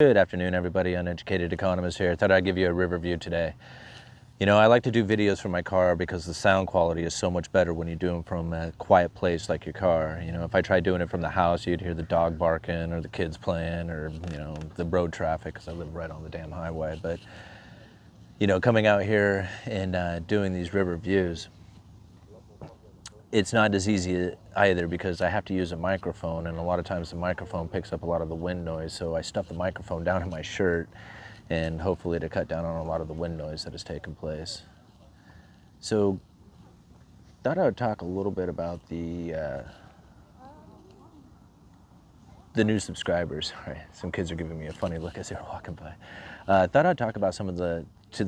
Good afternoon, everybody. Uneducated Economist here. I thought I'd give you a river view today. I like to do videos from my car because the sound quality is so much better when you do them from a quiet place like your car. If I tried doing it from the house, you'd hear the dog barking or the kids playing or, the road traffic because I live right on the damn highway. But, coming out here and doing these river views, it's not as easy either because I have to use a microphone, and a lot of times the microphone picks up a lot of the wind noise, so I stuff the microphone down in my shirt and hopefully to cut down on a lot of the wind noise that has taken place. So thought I would talk a little bit about the new subscribers. Right, some kids are giving me a funny look as they're walking by. Thought I'd talk about some of the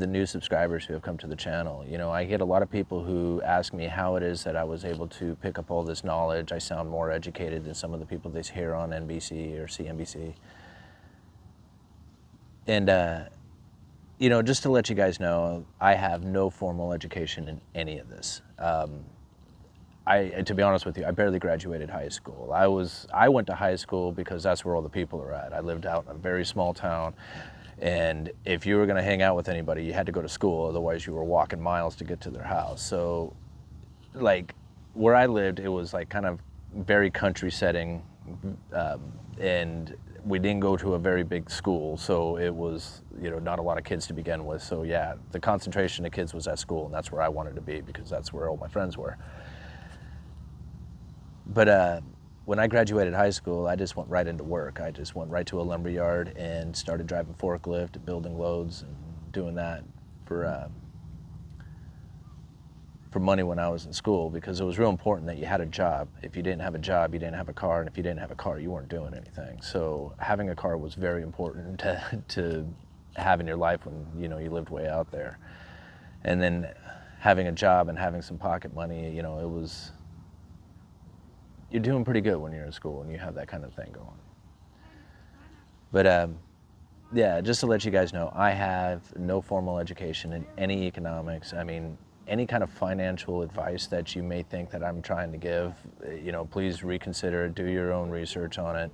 new subscribers who have come to the channel. I get a lot of people who ask me how it is that I was able to pick up all this knowledge. I sound more educated than some of the people they hear on NBC or CNBC. And, just to let you guys know, I have no formal education in any of this. To be honest with you, I barely graduated high school. I went to high school because that's where all the people are at. I lived out in a very small town. And if you were going to hang out with anybody, you had to go to school. Otherwise, you were walking miles to get to their house. So, where I lived, it was kind of very country setting, and we didn't go to a very big school. So it was, not a lot of kids to begin with. So yeah, the concentration of kids was at school, and that's where I wanted to be because that's where all my friends were. But when I graduated high school, I just went right into work. I just went right to a lumber yard and started driving forklift, building loads, and doing that for money when I was in school, because it was real important that you had a job. If you didn't have a job, you didn't have a car, and if you didn't have a car, you weren't doing anything. So having a car was very important to have in your life when you lived way out there. And then having a job and having some pocket money, you're doing pretty good when you're in school and you have that kind of thing going. But yeah, just to let you guys know, I have no formal education in any economics. I mean, any kind of financial advice that you may think that I'm trying to give, please reconsider, do your own research on it.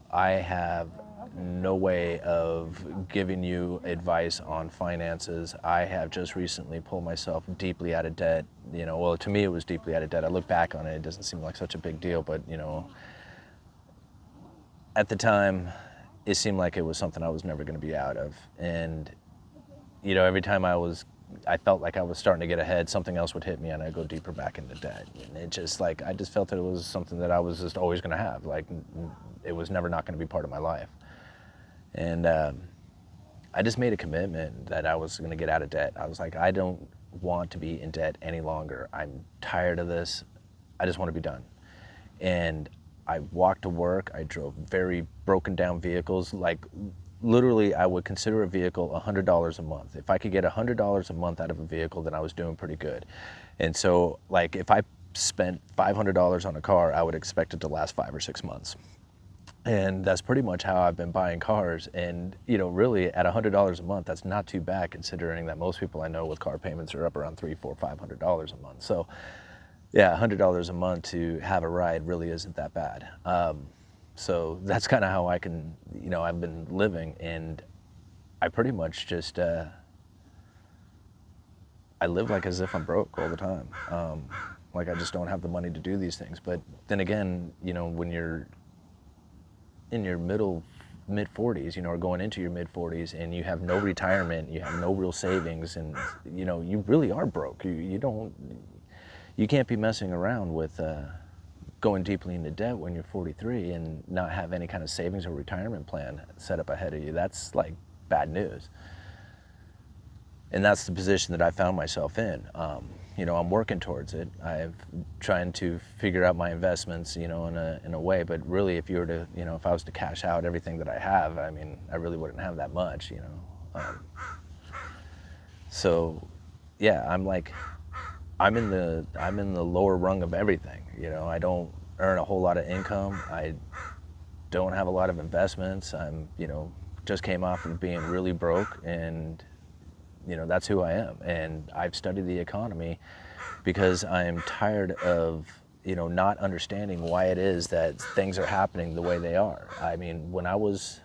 I have no way of giving you advice on finances. I have just recently pulled myself deeply out of debt. Well, to me it was deeply out of debt. I look back on it, it doesn't seem like such a big deal, but at the time it seemed like it was something I was never going to be out of. And every time I felt like I was starting to get ahead, something else would hit me and I'd go deeper back into debt. And it just I just felt that it was something that I was just always going to have. It was never not going to be part of my life. And I just made a commitment that I was going to get out of debt. I was like, I don't want to be in debt any longer. I'm tired of this. I just want to be done. And I walked to work. I drove very broken down vehicles. Literally, I would consider a vehicle $100 a month. If I could get $100 a month out of a vehicle, then I was doing pretty good. And so, if I spent $500 on a car, I would expect it to last 5 or 6 months. And that's pretty much how I've been buying cars. And, really at $100 a month, that's not too bad considering that most people I know with car payments are up around $300, $400, $500 a month. So yeah, $100 a month to have a ride really isn't that bad. So that's kind of how I've been living. And I pretty much just, I live like as if I'm broke all the time. I just don't have the money to do these things. But then again, when you're in your mid-40s, or going into your mid-40s, and you have no retirement, you have no real savings, and you really are broke. You can't be messing around with going deeply into debt when you're 43 and not have any kind of savings or retirement plan set up ahead of you. That's bad news. And that's the position that I found myself in. I'm working towards it. I'm trying to figure out my investments, in a way. But really, if you were to, if I was to cash out everything that I have, I mean, I really wouldn't have that much, So, yeah, I'm in the lower rung of everything. I don't earn a whole lot of income. I don't have a lot of investments. I'm, just came off of being really broke, and that's who I am. And I've studied the economy because I'm tired of, not understanding why it is that things are happening the way they are. I mean, when I was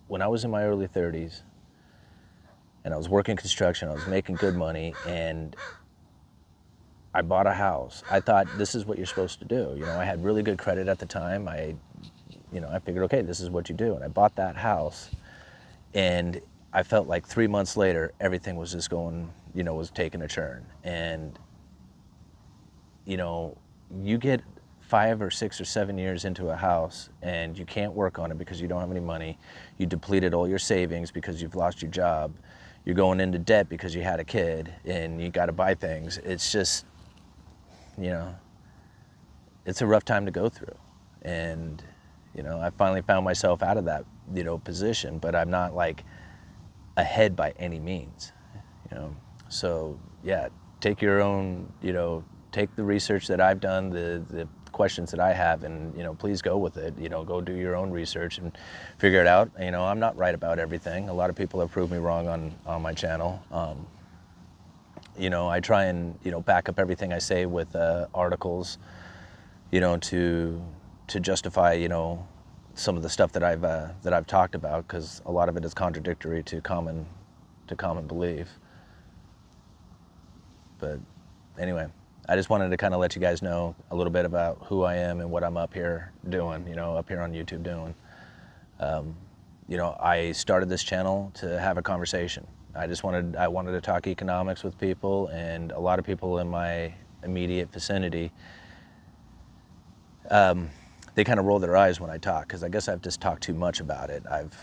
when I was in my early 30s and I was working construction, I was making good money, and I bought a house. I thought, this is what you're supposed to do. You know, I had really good credit at the time. I figured, okay, this is what you do. And I bought that house, and I felt like 3 months later, everything was just going, was taking a turn. And, you get 5 or 6 or 7 years into a house and you can't work on it because you don't have any money. You depleted all your savings because you've lost your job. You're going into debt because you had a kid and you got to buy things. It's just, it's a rough time to go through. And, I finally found myself out of that, position, but I'm not like ahead by any means, So yeah, take your own, take the research that I've done, the questions that I have, and please go with it. Go do your own research and figure it out. I'm not right about everything. A lot of people have proved me wrong on my channel. I try and back up everything I say with articles, to justify some of the stuff that I've talked about, because a lot of it is contradictory to common belief. But anyway, I just wanted to kind of let you guys know a little bit about who I am and what I'm up here doing, up here on YouTube doing. I started this channel to have a conversation. I wanted to talk economics with people, and a lot of people in my immediate vicinity, they kind of roll their eyes when I talk, because I guess I've just talked too much about it. I've,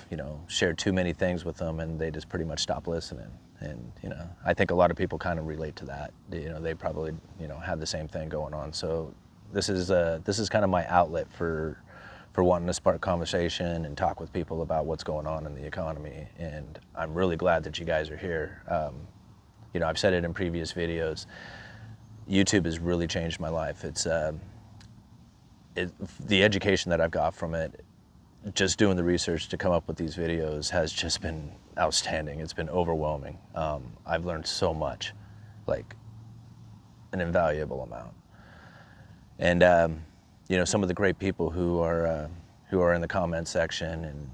shared too many things with them, and they just pretty much stop listening. And, I think a lot of people kind of relate to that. They probably, have the same thing going on. So this is kind of my outlet for wanting to spark conversation and talk with people about what's going on in the economy. And I'm really glad that you guys are here. I've said it in previous videos. YouTube has really changed my life. It's the education that I've got from it, just doing the research to come up with these videos, has just been outstanding. It's been overwhelming. I've learned so much, like an invaluable amount. And some of the great people who are in the comment section, and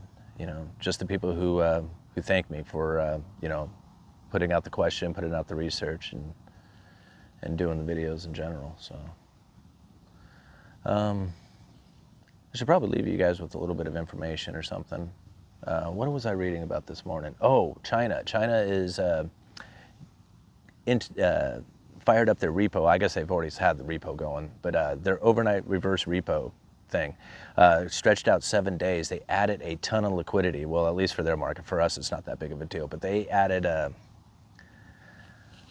just the people who thank me for putting out the question, putting out the research, and doing the videos in general. So I should probably leave you guys with a little bit of information or something. What was I reading about this morning? Oh, China. China is fired up their repo. I guess they've already had the repo going, but their overnight reverse repo thing stretched out 7 days. They added a ton of liquidity. Well, at least for their market. For us, it's not that big of a deal. But they added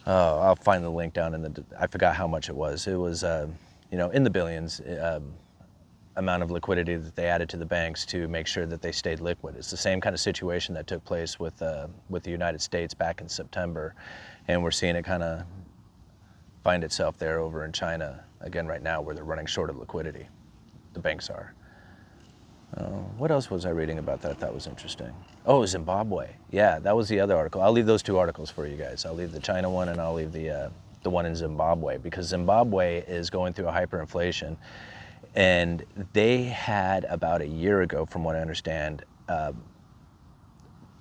I'll find the link down in the. I forgot how much it was. It was in the billions. Amount of liquidity that they added to the banks to make sure that they stayed liquid. It's the same kind of situation that took place with the United States back in September, and we're seeing it kind of find itself there over in China again right now, where they're running short of liquidity. The banks are. What else was I reading about that I thought was interesting? Oh, Zimbabwe. Yeah, that was the other article. I'll leave those two articles for you guys. I'll leave the China one, and I'll leave the one in Zimbabwe, because Zimbabwe is going through a hyperinflation. And they had, about a year ago, from what I understand,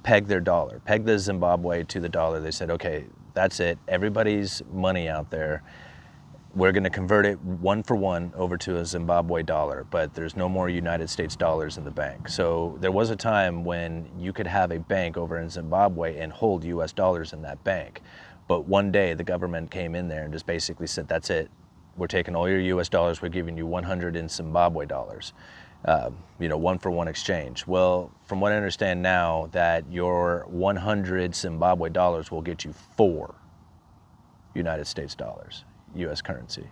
pegged their dollar, pegged the Zimbabwe to the dollar. They said, okay, that's it. Everybody's money out there, we're going to convert it 1-for-1 over to a Zimbabwe dollar, but there's no more United States dollars in the bank. So there was a time when you could have a bank over in Zimbabwe and hold US dollars in that bank. But one day the government came in there and just basically said, that's it. We're taking all your US dollars, we're giving you 100 in Zimbabwe dollars, 1-for-1 exchange. Well, from what I understand now, that your 100 Zimbabwe dollars will get you 4 United States dollars, US currency.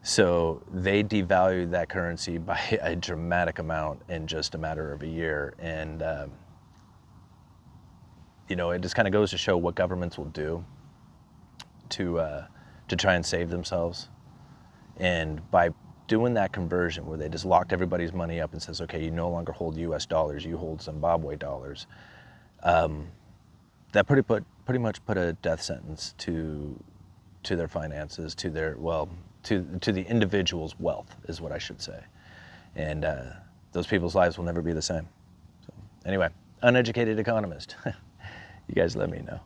So they devalued that currency by a dramatic amount in just a matter of a year. And, it just kind of goes to show what governments will do to try and save themselves. And by doing that conversion, where they just locked everybody's money up and says, okay, you no longer hold US dollars, you hold Zimbabwe dollars, that pretty much put a death sentence to their finances, to their, to the individual's wealth, is what I should say. And those people's lives will never be the same. So anyway, Uneducated Economist. You guys let me know.